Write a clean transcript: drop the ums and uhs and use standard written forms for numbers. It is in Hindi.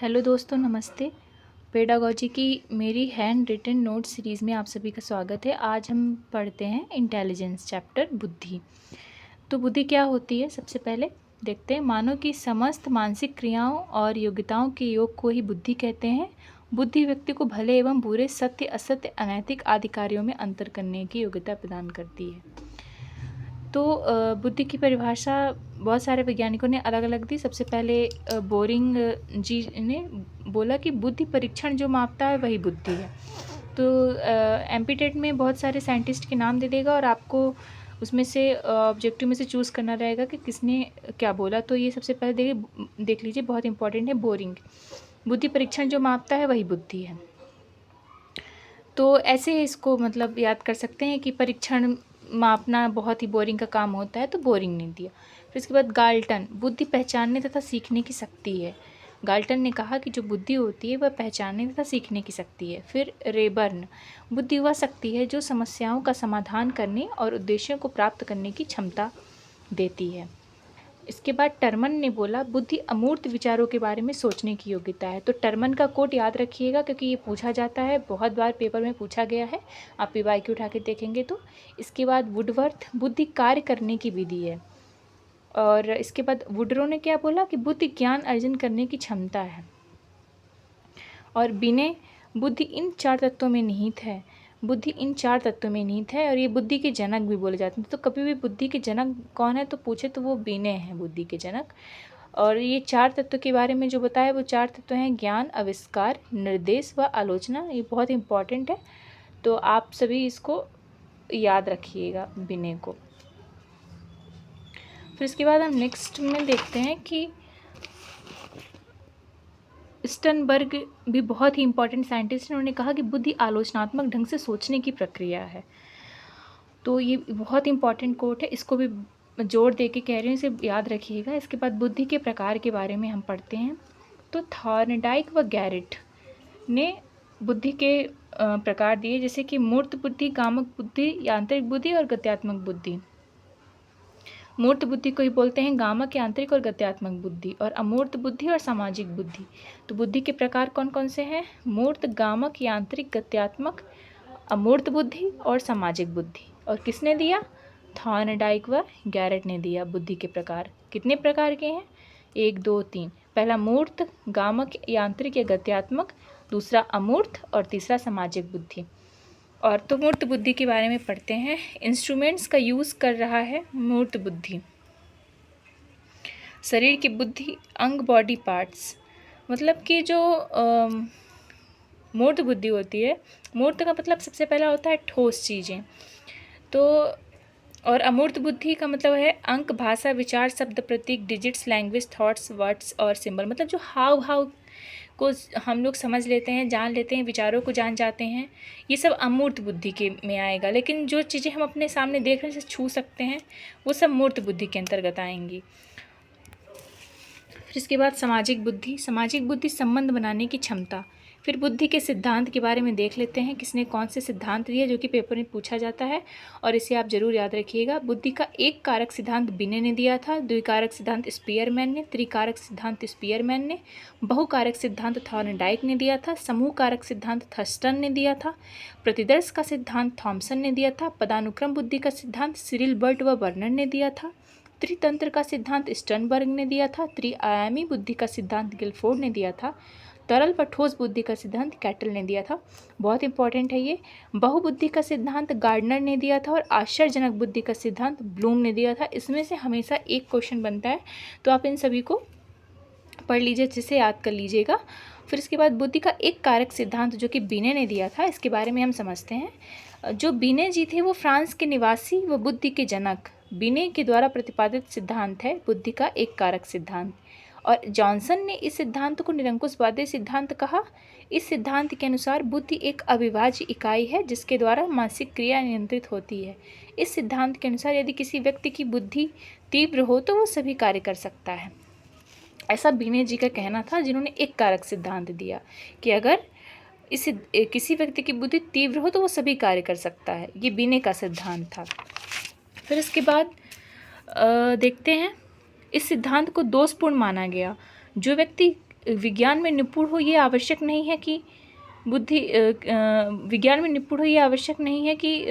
हेलो दोस्तों, नमस्ते। पेडागोजी की मेरी हैंड रिटन नोट सीरीज़ में आप सभी का स्वागत है। आज हम पढ़ते हैं इंटेलिजेंस चैप्टर बुद्धि। तो बुद्धि क्या होती है, सबसे पहले देखते हैं। मानव की समस्त मानसिक क्रियाओं और योग्यताओं के योग को ही बुद्धि कहते हैं। बुद्धि व्यक्ति को भले एवं बुरे, सत्य असत्य, अनैतिक आदि कार्यों में अंतर करने की योग्यता प्रदान करती है। तो बुद्धि की परिभाषा बहुत सारे वैज्ञानिकों ने अलग अलग दी। सबसे पहले बोरिंग जी ने बोला कि बुद्धि परीक्षण जो मापता है वही बुद्धि है। तो एमपीटेट में बहुत सारे साइंटिस्ट के नाम दे देगा और आपको उसमें से ऑब्जेक्टिव में से चूज़ करना रहेगा कि किसने क्या बोला। तो ये सबसे पहले देख लीजिए, बहुत इंपॉर्टेंट है। बोरिंग, बुद्धि परीक्षण जो मापता है वही बुद्धि है। तो ऐसे इसको मतलब याद कर सकते हैं कि परीक्षण मापना बहुत ही बोरिंग का काम होता है, तो बोरिंग नहीं दिया। फिर इसके बाद गाल्टन, बुद्धि पहचानने तथा सीखने की शक्ति है। गाल्टन ने कहा कि जो बुद्धि होती है वह पहचानने तथा सीखने की शक्ति है। फिर रेबर्न, बुद्धि वह शक्ति है जो समस्याओं का समाधान करने और उद्देश्यों को प्राप्त करने की क्षमता देती है। इसके बाद टर्मन ने बोला बुद्धि अमूर्त विचारों के बारे में सोचने की योग्यता है। तो टर्मन का कोट याद रखिएगा क्योंकि ये पूछा जाता है, बहुत बार पेपर में पूछा गया है। आप पीवाईक्यू उठा के देखेंगे तो। इसके बाद वुडवर्थ, बुद्धि कार्य करने की विधि है। और इसके बाद वुडरो ने क्या बोला कि बुद्धि ज्ञान अर्जन करने की क्षमता है। और बिने, बुद्धि इन चार तत्वों में निहित है। बुद्धि इन चार तत्वों में निहित है और ये बुद्धि के जनक भी बोले जाते हैं। तो कभी भी बुद्धि के जनक कौन है तो पूछे तो वो बिने हैं, बुद्धि के जनक। और ये चार तत्व के बारे में जो बताया वो चार तत्व हैं ज्ञान, आविष्कार, निर्देश व आलोचना। ये बहुत इंपॉर्टेंट है, तो आप सभी इसको याद रखिएगा, बिने को। फिर इसके बाद हम नेक्स्ट में देखते हैं कि स्टनबर्ग भी बहुत ही इंपॉर्टेंट साइंटिस्ट हैं। उन्होंने कहा कि बुद्धि आलोचनात्मक ढंग से सोचने की प्रक्रिया है। तो ये बहुत इंपॉर्टेंट कोट है, इसको भी जोर दे के कह रही हूँ, इसे याद रखिएगा। इसके बाद बुद्धि के प्रकार के बारे में हम पढ़ते हैं। तो थॉर्नडाइक व गैरेट ने बुद्धि के प्रकार दिए, जैसे कि मूर्त बुद्धि, कामक बुद्धि, यांत्रिक बुद्धि और गत्यात्मक बुद्धि। मूर्त बुद्धि को ही बोलते हैं गामक, यांत्रिक और गत्यात्मक बुद्धि। और अमूर्त बुद्धि और सामाजिक बुद्धि। तो बुद्धि के प्रकार कौन कौन से हैं? मूर्त, गामक, यांत्रिक, गत्यात्मक, अमूर्त बुद्धि और सामाजिक बुद्धि। और किसने दिया? थॉर्नडाइक व गैरेट ने दिया बुद्धि के प्रकार। कितने प्रकार के हैं? 1, 2, 3। पहला मूर्त, गामक, यांत्रिक या गत्यात्मक, दूसरा अमूर्त और तीसरा सामाजिक बुद्धि। और तो मूर्त बुद्धि के बारे में पढ़ते हैं। इंस्ट्रूमेंट्स का यूज़ कर रहा है मूर्त बुद्धि। शरीर की बुद्धि, अंग, बॉडी पार्ट्स। मतलब कि जो मूर्त बुद्धि होती है, मूर्त का मतलब सबसे पहला होता है ठोस चीज़ें। तो और अमूर्त बुद्धि का मतलब है अंक, भाषा, विचार, शब्द, प्रतीक, डिजिट्स, लैंग्वेज, थॉट्स, वर्ड्स और सिंबल। मतलब जो हाव भाव को हम लोग समझ लेते हैं, जान लेते हैं, विचारों को जान जाते हैं, ये सब अमूर्त बुद्धि के में आएगा। लेकिन जो चीज़ें हम अपने सामने देख रहे हैं, छू सकते हैं, वो सब मूर्त बुद्धि के अंतर्गत आएंगी। फिर इसके बाद सामाजिक बुद्धि। सामाजिक बुद्धि संबंध बनाने की क्षमता। फिर बुद्धि के सिद्धांत के बारे में देख लेते हैं, किसने कौन से सिद्धांत दिए, जो कि पेपर में पूछा जाता है और इसे आप जरूर याद रखिएगा। बुद्धि का एक कारक सिद्धांत बिने ने दिया था, द्विकारक सिद्धांत स्पीयरमैन ने, त्रिकारक सिद्धांत स्पीयरमैन ने, बहुकारक सिद्धांत थॉर्नडाइक ने दिया था, समूह कारक सिद्धांत थर्स्टन ने दिया था, प्रतिदर्श का सिद्धांत थॉमसन ने दिया था, पदानुक्रम बुद्धि का सिद्धांत सिरिल बर्ट व बर्नर ने दिया था, त्रितंत्र का सिद्धांत स्टर्नबर्ग ने दिया था, त्रिआयामी बुद्धि का सिद्धांत गिलफोर्ड ने दिया था, तरल व ठोस बुद्धि का सिद्धांत कैटल ने दिया था। बहुत इंपॉर्टेंट है ये। बहुबुद्धि का सिद्धांत गार्डनर ने दिया था और आश्चर्यजनक बुद्धि का सिद्धांत ब्लूम ने दिया था। इसमें से हमेशा एक क्वेश्चन बनता है, तो आप इन सभी को पढ़ लीजिए, जिसे याद कर लीजिएगा। फिर इसके बाद बुद्धि का एक कारक सिद्धांत जो कि बिने ने दिया था, इसके बारे में हम समझते हैं। जो बिने जी थे वो फ्रांस के निवासी व बुद्धि के जनक। बिने के द्वारा प्रतिपादित सिद्धांत है बुद्धि का एक कारक सिद्धांत। और जॉनसन ने इस सिद्धांत को निरंकुशवादी सिद्धांत कहा। इस सिद्धांत के अनुसार बुद्धि एक अविभाज्य इकाई है जिसके द्वारा मानसिक क्रिया नियंत्रित होती है। इस सिद्धांत के अनुसार यदि किसी व्यक्ति की बुद्धि तीव्र हो तो वो सभी कार्य कर सकता है। ऐसा बिने जी का कहना था, जिन्होंने एक कारक सिद्धांत दिया कि अगर किसी व्यक्ति की बुद्धि तीव्र हो तो वो सभी कार्य कर सकता है। ये बिने का सिद्धांत था। फिर इसके बाद देखते हैं, इस सिद्धांत को दोषपूर्ण माना गया। जो व्यक्ति विज्ञान में निपुण हो ये आवश्यक नहीं है कि विज्ञान में निपुण हो ये आवश्यक नहीं है कि